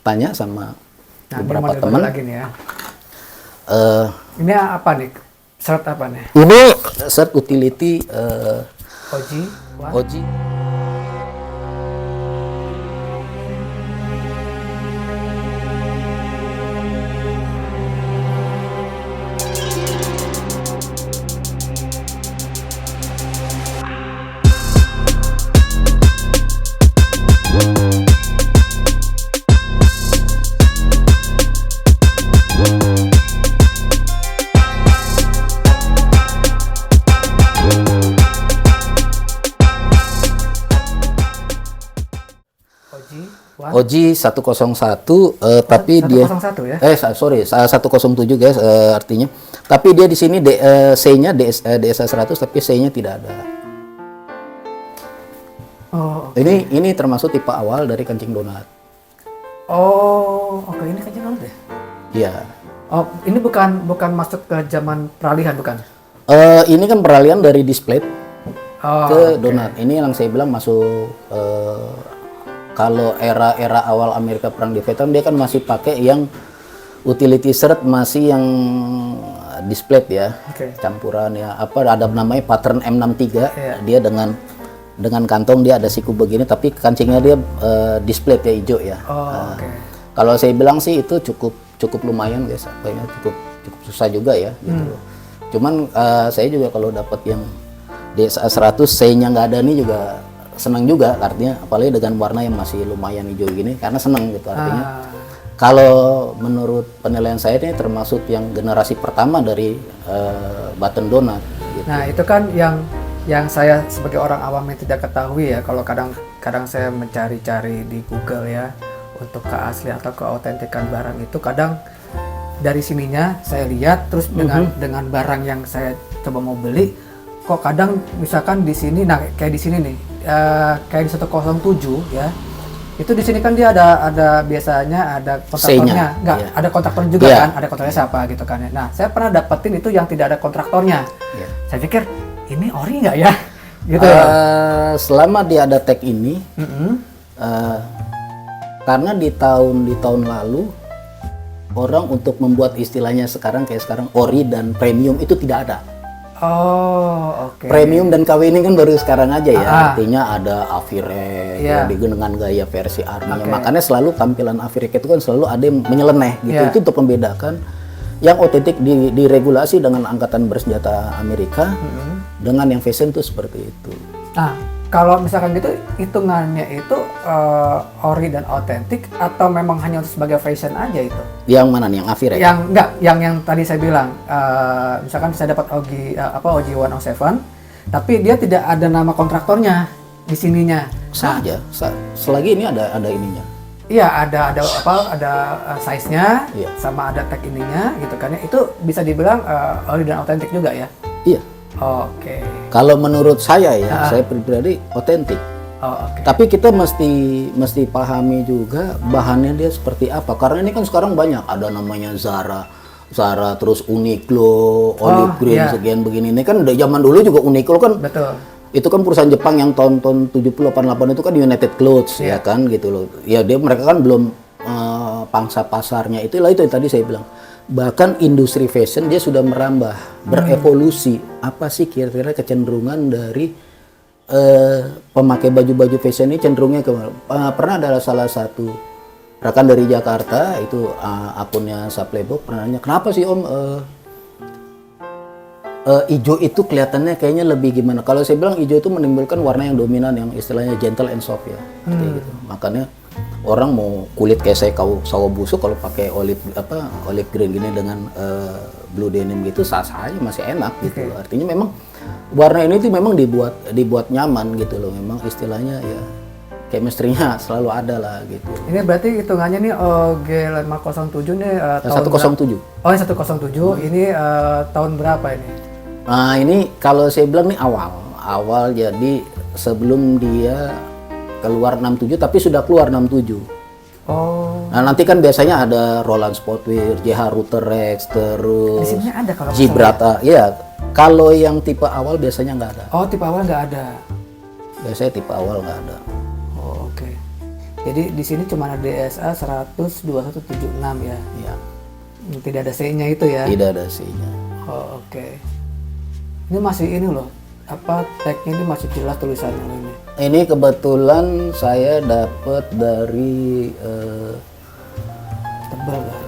tanya sama Nah, beberapa ini teman. lagi nih ya. Eh, Ini apa nih? Shirt apa nih? ini shirt utility Oji. Wah. Oji. Oji. Wah. Oji 101 tapi dia 101 ya? sorry 107 guys artinya. Tapi dia di sini C-nya DSA 100 tapi C-nya tidak ada. Oh. Ini termasuk tipe awal dari kancing donat. Oh, oke, ini kayaknya banget ya. Iya. Oh, ini bukan masuk ke zaman peralihan bukan? Ini kan peralihan dari display Oh, ke donat. Ini yang saya bilang masuk kalau era awal Amerika perang di Vietnam dia kan masih pakai yang utility shirt masih yang display ya. Oke. Campuran ya apa ada namanya pattern M63 Iya. dia dengan kantong dia ada siku begini tapi kancingnya dia display ya hijau ya. Oh, oke. Kalau saya bilang sih itu cukup lumayan guys, apanya cukup susah juga ya gitu loh. Cuman saya juga kalau dapat yang DSA 100 C-nya nggak ada nih juga senang juga artinya apalagi dengan warna yang masih lumayan hijau gini karena senang gitu artinya. Kalau menurut penilaian saya ini termasuk yang generasi pertama dari button donat gitu. Nah, itu kan yang saya sebagai orang awam yang tidak ketahui ya, kalau kadang saya mencari-cari di Google ya untuk keaslian atau keautentikan barang itu kadang dari sininya saya lihat terus dengan barang yang saya coba mau beli kok kadang misalkan di sini nah kayak di sini nih kayak di 107 ya. Itu di sini kan dia ada biasanya ada kontraktornya, enggak iya. ada kontraktor juga Iya. kan, ada kontraktornya siapa gitu kan ya. Nah, saya pernah dapetin itu yang tidak ada kontraktornya. Iya. Saya pikir ini ori nggak ya? Gitu ya. Selama dia ada tag ini, karena di tahun lalu orang untuk membuat istilahnya sekarang kayak sekarang ori dan premium itu tidak ada. Oh, oke. Premium dan KW ini kan baru sekarang aja ya. Artinya ada Avirek ya, dengan gaya versi arminya. Makanya selalu tampilan Avirek itu kan selalu ada yang menyeleneh gitu. Itu untuk membedakan yang otentik diregulasi dengan angkatan bersenjata Amerika dengan yang fashion itu seperti itu. Nah, kalau misalkan gitu hitungannya itu ori dan otentik atau memang hanya untuk sebagai fashion aja itu? Yang mana nih? Yang Avirek? Yang enggak, yang tadi saya bilang misalkan saya dapat OG 107 tapi dia tidak ada nama kontraktornya di sininya. Saja, selagi ini ada ininya. Iya, ada size-nya Iya. sama ada tag ininya gitu kan ya. Itu bisa dibilang ori dan otentik juga ya? Iya. Oke. Kalau menurut saya ya, saya pribadi otentik. Oh, oke. Tapi kita mesti pahami juga bahannya dia seperti apa. Karena ini kan sekarang banyak ada namanya Zara terus Uniqlo, Olive Green sekian begini. Ini kan dari zaman dulu juga Uniqlo kan. Betul. Itu kan perusahaan Jepang yang tahun 70 88 itu kan United Clothes ya kan gitu loh. Ya mereka kan belum pangsa pasarnya. Itulah itu yang tadi saya bilang. Bahkan industri fashion dia sudah merambah, berevolusi. Apa sih kira-kira kecenderungan dari pemakai baju-baju fashion ini cenderungnya ke pernah ada salah satu rekan dari Jakarta itu akunnya Saplebok pernah nanya, kenapa sih Om hijau itu kelihatannya kayaknya lebih gimana? Kalau saya bilang hijau itu menimbulkan warna yang dominan yang istilahnya gentle and soft ya, kayak gitu. Makanya orang mau kulit kayak saya sawo busuk kalau pakai olive green gini dengan blue denim gitu sah aja masih enak gitu loh. Artinya memang warna ini tuh memang dibuat nyaman gitu loh. Memang istilahnya ya chemistry-nya selalu ada lah gitu. Ini berarti hitungannya nih OG 507 nih tahun 107. Oh, ini 107. Ini tahun berapa ini? Nah, ini kalau saya bilang nih awal jadi sebelum dia keluar 67 tapi sudah keluar 67. Oh. Nah, nanti kan biasanya ada Roland Sportwear, JH Router Rex, terus Di sini ada kalau Gibraltar. Iya, kalau yang tipe awal biasanya nggak ada. Oh, tipe awal nggak ada. Biasanya tipe awal nggak ada. Oh, oke. Jadi di sini cuma ada DSA 100-2176 ya. Ya, Tidak ada C-nya itu ya. tidak ada C-nya. Oh, oke. Ini masih ini loh. Apa tag-nya ini masih jelas tulisannya loh ini. Ini kebetulan saya dapat dari Tebal kan.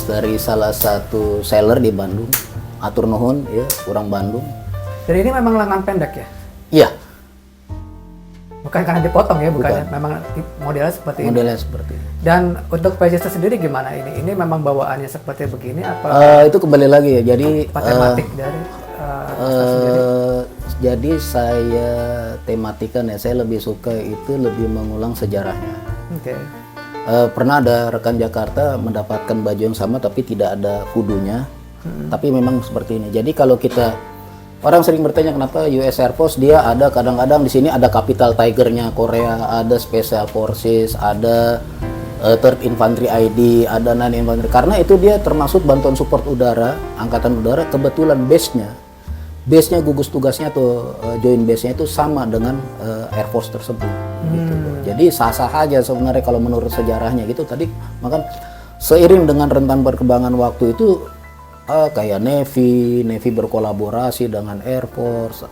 dari salah satu seller di Bandung, atur nuhun ya, orang Bandung. Jadi ini memang lengan pendek ya? Iya, Bukan karena dipotong ya, bukannya memang modelnya seperti ini. modelnya seperti ini. Dan untuk PJS sendiri gimana ini? Ini memang bawaannya seperti begini apa Itu kembali lagi ya, jadi tematik dari jadi saya tematikan ya, saya lebih suka itu lebih mengulang sejarahnya. Oke. Pernah ada rekan Jakarta mendapatkan baju yang sama tapi tidak ada hoodoo-nya, tapi memang seperti ini. Jadi kalau kita, orang sering bertanya kenapa US Air Force dia ada kadang-kadang di sini ada Capital Tiger-nya Korea, ada Special Forces, ada Third Infantry ID, ada Non Infantry, karena itu dia termasuk bantuan support udara, angkatan udara. Kebetulan base-nya gugus tugasnya atau joint base-nya itu sama dengan Air Force tersebut. Gitu. Jadi sah-sah aja sebenarnya kalau menurut sejarahnya gitu. Tadi maka seiring dengan rentan perkembangan waktu itu kayak Navy berkolaborasi dengan Air Force,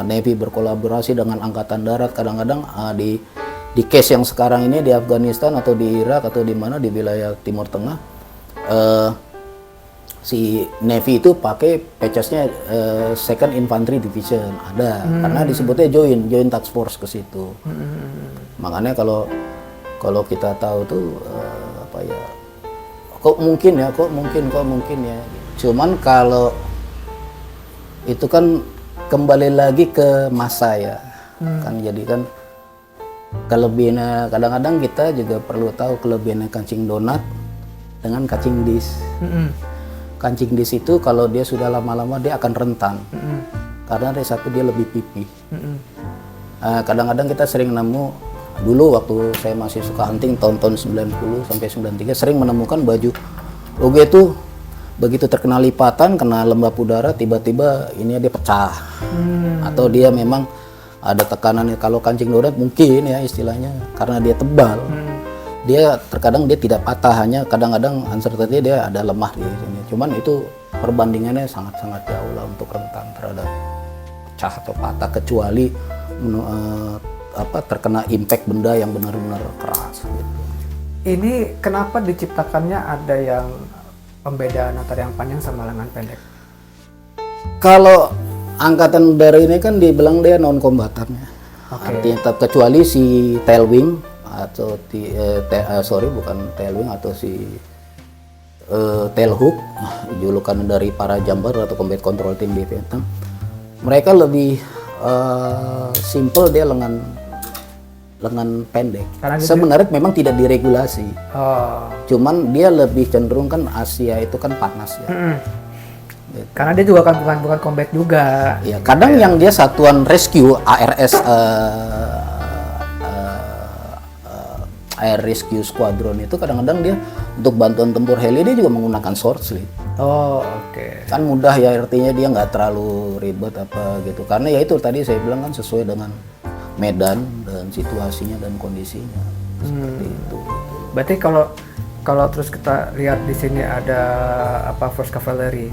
Navy berkolaborasi dengan Angkatan Darat. Kadang-kadang di case yang sekarang ini di Afghanistan atau di Irak atau di mana di wilayah Timur Tengah, si Navy itu pakai patches-nya Second Infantry Division ada, karena disebutnya Joint Task Force ke situ. Makanya kalau kita tahu tuh apa ya, kok mungkin ya. Cuman kalau itu kan kembali lagi ke masa ya, kan jadi kan kelebihannya kadang-kadang kita juga perlu tahu kelebihannya kancing donat dengan kancing dis. Kancing dis itu kalau dia sudah lama-lama dia akan rentan, karena dari satu dia lebih pipih. Kadang-kadang kita sering nemu, dulu waktu saya masih suka hunting tahun-tahun 90 sampai 93 sering menemukan baju OG itu begitu terkena lipatan, kena lembab udara, tiba-tiba ini dia pecah, atau dia memang ada tekanannya. Kalau kancing donat mungkin ya istilahnya karena dia tebal, dia terkadang dia tidak patah, hanya kadang-kadang uncertainty dia ada lemah di sini. Cuman itu perbandingannya sangat-sangat jauh lah untuk rentan terhadap pecah atau patah, kecuali terkena impact benda yang benar-benar keras gitu. Ini kenapa diciptakannya ada yang pembedaan antara yang panjang sama lengan pendek? Kalau angkatan udara ini kan dibilang dia non kombatan ya. Artinya kecuali si tailwing atau bukan tailwing atau si tailhook, julukan dari para jumper atau combat control team di Vietnam. Mereka lebih simple, dia lengan pendek. Sebenarnya memang tidak diregulasi. Cuman dia lebih cenderung kan Asia itu kan panas ya. Karena dia juga kan bukan combat juga. Ya, kadang yang dia satuan rescue ARS Air Rescue Squadron itu kadang-kadang dia untuk bantuan tempur heli dia juga menggunakan short sleeve. Kan mudah ya, artinya dia nggak terlalu ribet apa gitu. Karena ya itu tadi saya bilang kan sesuai dengan medan dan situasinya dan kondisinya. Seperti itu. Berarti kalau terus kita lihat di sini ada First Cavalry.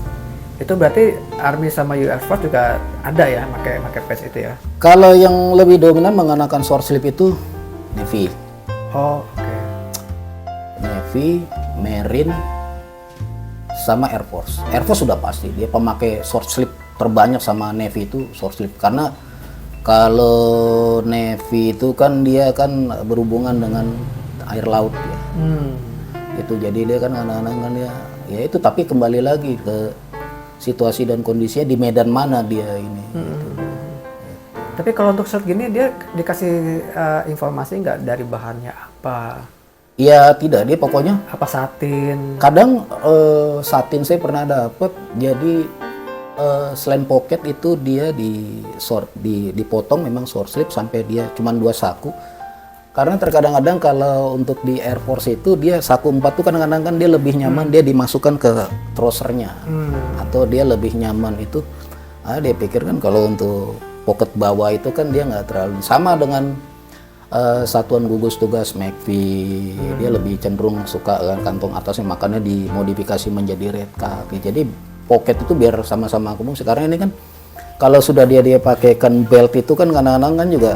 Itu berarti Army sama US Force juga ada ya pakai patch itu ya? Kalau yang lebih dominan mengenakan short sleeve itu Navy. Navy, Marine, sama Air Force. Air Force sudah pasti dia pemakai short sleeve terbanyak, sama Navy itu short sleeve. Karena kalau Navy itu kan dia kan berhubungan dengan air laut ya. Itu jadi dia kan kadang-kadang kan ya itu, tapi kembali lagi ke situasi dan kondisinya di medan mana dia ini. Gitu. Tapi kalau untuk short gini dia dikasih informasi nggak dari bahannya apa? Ya tidak, dia pokoknya apa satin. Kadang satin saya pernah dapat, jadi selain pocket itu dia dipotong memang short sleeve sampai dia cuma 2 saku. Karena terkadang-kadang kalau untuk di Air Force itu dia saku 4 tuh kadang-kadang kan dia lebih nyaman dia dimasukkan ke trousernya, atau dia lebih nyaman itu dia pikir kan kalau untuk pocket bawah itu kan dia nggak terlalu sama dengan satuan gugus tugas McV, dia lebih cenderung suka kantong atasnya, makanya dimodifikasi menjadi red cup. Jadi pocket itu biar sama-sama umum. Sekarang ini kan kalau sudah dia pakaikan belt itu kan kadang-kadang kan juga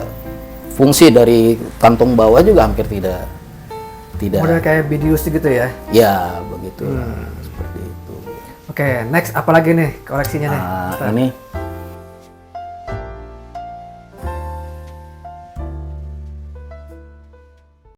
fungsi dari kantong bawah juga hampir tidak. Model kayak Bidius gitu ya? Ya begitu, seperti itu. Oke, next apa lagi nih koleksinya nih? Nah, ini